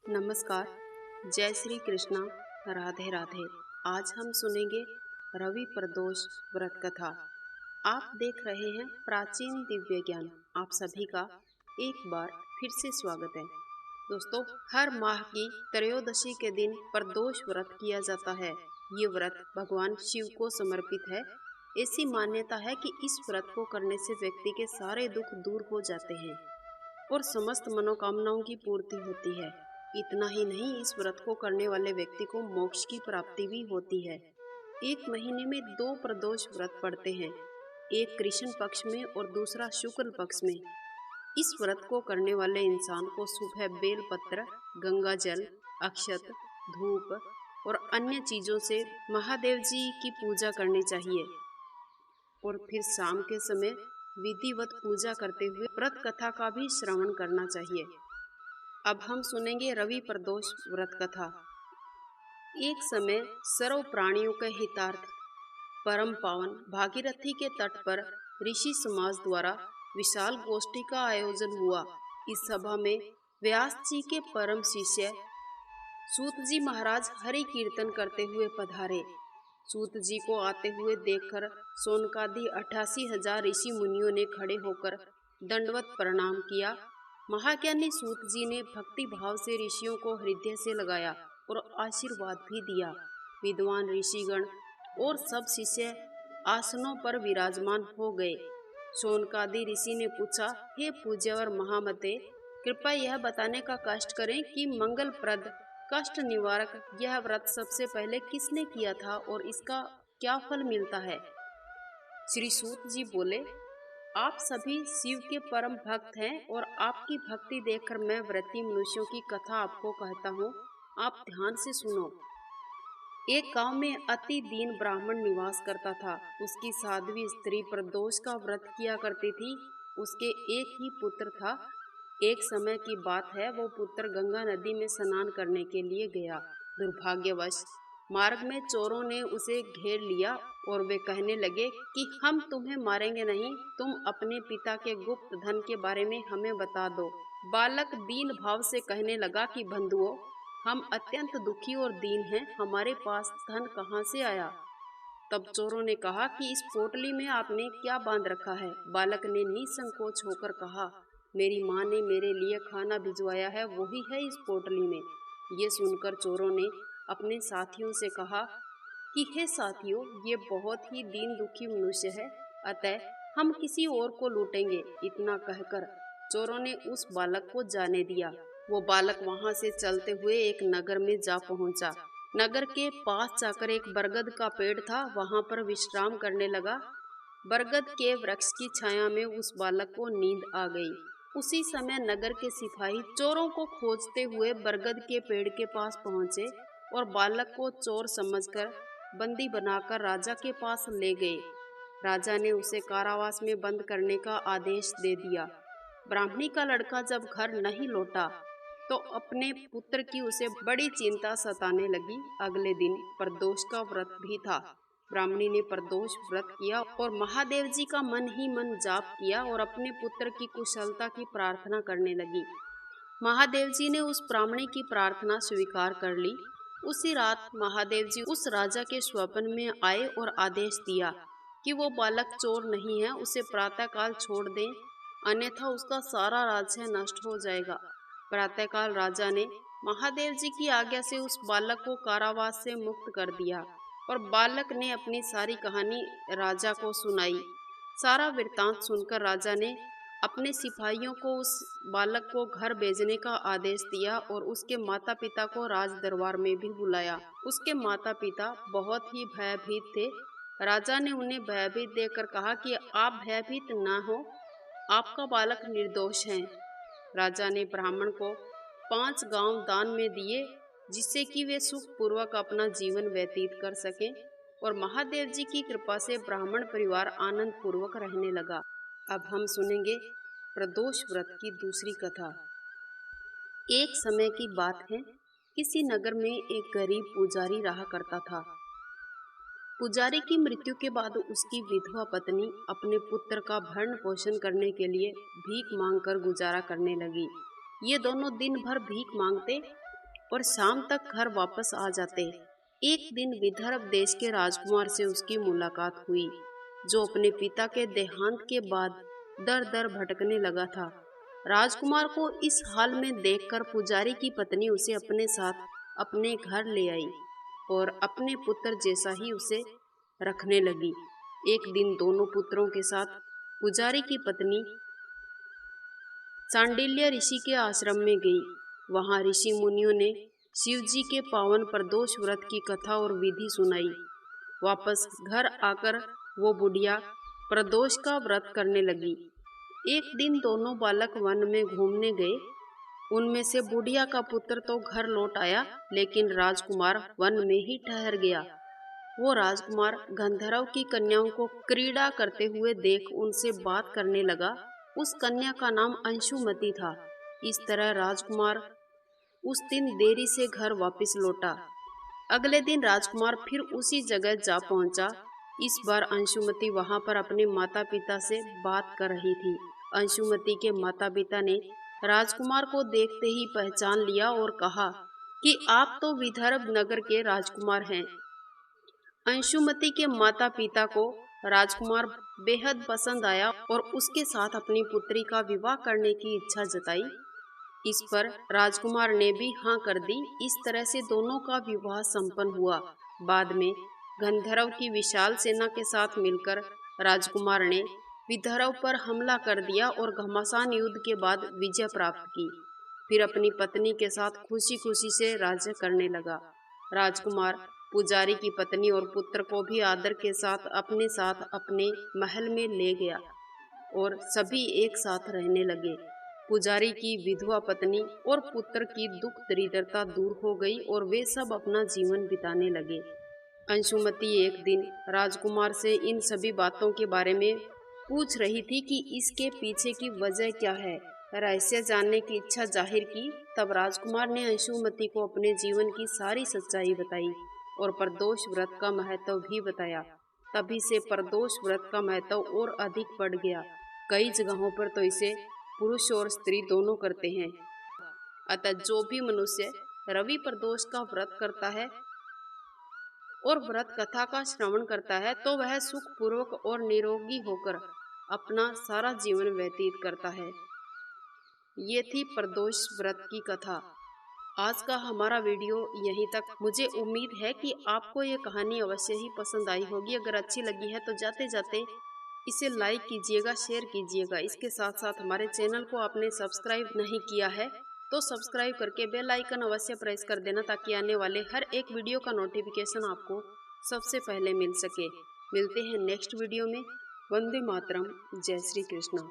नमस्कार। जय श्री कृष्णा। राधे राधे। आज हम सुनेंगे रवि प्रदोष व्रत कथा। आप देख रहे हैं प्राचीन दिव्य ज्ञान। आप सभी का एक बार फिर से स्वागत है। दोस्तों, हर माह की त्रयोदशी के दिन प्रदोष व्रत किया जाता है। ये व्रत भगवान शिव को समर्पित है। ऐसी मान्यता है कि इस व्रत को करने से व्यक्ति के सारे दुख दूर हो जाते हैं और समस्त मनोकामनाओं की पूर्ति होती है। इतना ही नहीं, इस व्रत को करने वाले व्यक्ति को मोक्ष की प्राप्ति भी होती है। एक महीने में 2 प्रदोष व्रत पड़ते हैं, एक कृष्ण पक्ष में और दूसरा शुक्ल पक्ष में। इस व्रत को करने वाले इंसान को सुबह बेलपत्र, गंगा जल, अक्षत, धूप और अन्य चीजों से महादेव जी की पूजा करनी चाहिए और फिर शाम के समय विधिवत पूजा करते हुए व्रत कथा का भी श्रवण करना चाहिए। अब हम सुनेंगे रवि प्रदोष व्रत कथा। एक समय सर्व प्राणियों के हितार्थ परम पावन भागीरथी के तट पर ऋषि समाज द्वारा विशाल गोष्ठी का आयोजन हुआ। इस सभा में व्यास जी के परम शिष्य सूत जी महाराज हरि कीर्तन करते हुए पधारे। सूत जी को आते हुए देखकर सोनकादि 88,000 ऋषि मुनियों ने खड़े होकर दंडवत प्रणाम किया। महाज्ञानी सूत जी ने भक्ति भाव से ऋषियों को हृदय से लगाया और आशीर्वाद भी दिया। विद्वान ऋषिगण और सब शिष्य आसनों पर विराजमान हो गए। शौनकादि ऋषि ने पूछा, हे पूज्यवर महामते, कृपया यह बताने का कष्ट करें कि मंगलप्रद कष्ट निवारक यह व्रत सबसे पहले किसने किया था और इसका क्या फल मिलता है। श्री सूत जी बोले, आप सभी शिव के परम भक्त हैं और आपकी भक्ति देखकर मैं व्रती मनुष्यों की कथा आपको कहता हूँ। आप ध्यान से सुनो। एक गांव में अति दीन ब्राह्मण निवास करता था। उसकी साध्वी स्त्री प्रदोष का व्रत किया करती थी। उसके एक ही पुत्र था। एक समय की बात है, वो पुत्र गंगा नदी में स्नान करने के लिए गया। दुर्भाग्यवश मार्ग में चोरों ने उसे घेर लिया और वे कहने लगे कि हम तुम्हें मारेंगे नहीं, तुम अपने पिता के गुप्त धन के बारे में हमें बता दो। बालक दीन भाव से कहने लगा कि बंधुओं, हम अत्यंत दुखी और दीन हैं, हमारे पास धन कहाँ से आया। तब चोरों ने कहा कि इस पोटली में आपने क्या बांध रखा है। बालक ने निसंकोच होकर कहा, मेरी माँ ने मेरे लिए खाना भिजवाया है, वही है इस पोटली में। ये सुनकर चोरों ने अपने साथियों से कहा कि हे साथियों, ये बहुत ही दीन दुखी मनुष्य है, अतः हम किसी और को लूटेंगे। इतना कहकर चोरों ने उस बालक को जाने दिया। वो बालक वहां से चलते हुए एक नगर में जा पहुंचा। नगर के पास जाकर एक बरगद का पेड़ था, वहां पर विश्राम करने लगा। बरगद के वृक्ष की छाया में उस बालक को नींद आ गई। उसी समय नगर के सिपाही चोरों को खोजते हुए बरगद के पेड़ के पास पहुंचे और बालक को चोर समझकर बंदी बनाकर राजा के पास ले गए। राजा ने उसे कारावास में बंद करने का आदेश दे दिया। ब्राह्मणी का लड़का जब घर नहीं लौटा तो अपने पुत्र की उसे बड़ी चिंता सताने लगी। अगले दिन प्रदोष का व्रत भी था। ब्राह्मणी ने प्रदोष व्रत किया और महादेव जी का मन ही मन जाप किया और अपने पुत्र की कुशलता की प्रार्थना करने लगी। महादेव जी ने उस ब्राह्मणी की प्रार्थना स्वीकार कर ली। उसी रात महादेव जी उस राजा के स्वप्न में आए और आदेश दिया कि वो बालक चोर नहीं है, उसे प्रातःकाल छोड़ दें, अन्यथा उसका सारा राज्य नष्ट हो जाएगा। प्रातःकाल राजा ने महादेव जी की आज्ञा से उस बालक को कारावास से मुक्त कर दिया और बालक ने अपनी सारी कहानी राजा को सुनाई। सारा वृत्तांत सुनकर राजा ने अपने सिपाहियों को उस बालक को घर भेजने का आदेश दिया और उसके माता पिता को राज दरबार में भी बुलाया। उसके माता पिता बहुत ही भयभीत थे। राजा ने उन्हें भयभीत देखकर कहा कि आप भयभीत ना हो, आपका बालक निर्दोष है। राजा ने ब्राह्मण को 5 गांव दान में दिए, जिससे कि वे सुख पूर्वक अपना जीवन व्यतीत कर सकें और महादेव जी की कृपा से ब्राह्मण परिवार आनंद पूर्वक रहने लगा। अब हम सुनेंगे प्रदोष व्रत की दूसरी कथा। एक समय की बात है, किसी नगर में एक गरीब पुजारी रहा करता था। पुजारी की मृत्यु के बाद उसकी विधवा पत्नी अपने पुत्र का भरण पोषण करने के लिए भीख मांगकर गुजारा करने लगी। ये दोनों दिन भर भीख मांगते और शाम तक घर वापस आ जाते। एक दिन विदर्भ देश के राजकुमार से उसकी मुलाकात हुई, जो अपने पिता के देहांत के बाद दर दर भटकने लगा था। राजकुमार को इस हाल में देखकर पुजारी की पत्नी उसे अपने साथ अपने घर ले आई और अपने पुत्र जैसा ही उसे रखने लगी। एक दिन दोनों पुत्रों के साथ पुजारी की पत्नी सांडिल्य ऋषि के आश्रम में गई। वहां ऋषि मुनियों ने शिव जी के पावन प्रदोष व्रत की कथा और विधि सुनाई। वापस घर आकर वो बुढ़िया प्रदोष का व्रत करने लगी। एक दिन दोनों बालक वन में घूमने गए। उनमें से बुढ़िया का पुत्र तो घर लौट आया, लेकिन राजकुमार वन में ही ठहर गया। वो राजकुमार गंधर्व की कन्याओं को क्रीड़ा करते हुए देख उनसे बात करने लगा। उस कन्या का नाम अंशुमति था। इस तरह राजकुमार उस दिन देरी से घर वापस लौटा। अगले दिन राजकुमार फिर उसी जगह जा पहुंचा। इस बार अंशुमति वहां पर अपने माता पिता से बात कर रही थी। अंशुमति के माता पिता ने राजकुमार को देखते ही पहचान लिया और कहा कि आप तो विदर्भ नगर के राजकुमार हैं। अंशुमति के माता पिता को राजकुमार बेहद पसंद आया और उसके साथ अपनी पुत्री का विवाह करने की इच्छा जताई। इस पर राजकुमार ने भी हाँ कर दी। इस तरह से दोनों का विवाह संपन्न हुआ। बाद में गंधर्व की विशाल सेना के साथ मिलकर राजकुमार ने विदर्भ पर हमला कर दिया और घमासान युद्ध के बाद विजय प्राप्त की। फिर अपनी पत्नी के साथ खुशी खुशी से राज्य करने लगा। राजकुमार पुजारी की पत्नी और पुत्र को भी आदर के साथ अपने महल में ले गया और सभी एक साथ रहने लगे। पुजारी की विधवा पत्नी और पुत्र की दुख दरिद्रता दूर हो गई और वे सब अपना जीवन बिताने लगे। अंशुमति एक दिन राजकुमार से इन सभी बातों के बारे में पूछ रही थी कि इसके पीछे की वजह क्या है। रहस्य जानने की इच्छा जाहिर की। तब राजकुमार ने अंशुमति को अपने जीवन की सारी सच्चाई बताई और प्रदोष व्रत का महत्व भी बताया। तभी से प्रदोष व्रत का महत्व और अधिक बढ़ गया। कई जगहों पर तो इसे पुरुष और स्त्री दोनों करते हैं। अतः जो भी मनुष्य रवि प्रदोष का व्रत करता है और व्रत कथा का श्रवण करता है, तो वह सुखपूर्वक और निरोगी होकर अपना सारा जीवन व्यतीत करता है। ये थी प्रदोष व्रत की कथा। आज का हमारा वीडियो यहीं तक। मुझे उम्मीद है कि आपको ये कहानी अवश्य ही पसंद आई होगी। अगर अच्छी लगी है तो जाते जाते इसे लाइक कीजिएगा, शेयर कीजिएगा। इसके साथ साथ हमारे चैनल को आपने सब्सक्राइब नहीं किया है तो सब्सक्राइब करके बेल आइकन अवश्य प्रेस कर देना, ताकि आने वाले हर एक वीडियो का नोटिफिकेशन आपको सबसे पहले मिल सके। मिलते हैं नेक्स्ट वीडियो में। वंदे मातरम। जय श्री कृष्ण।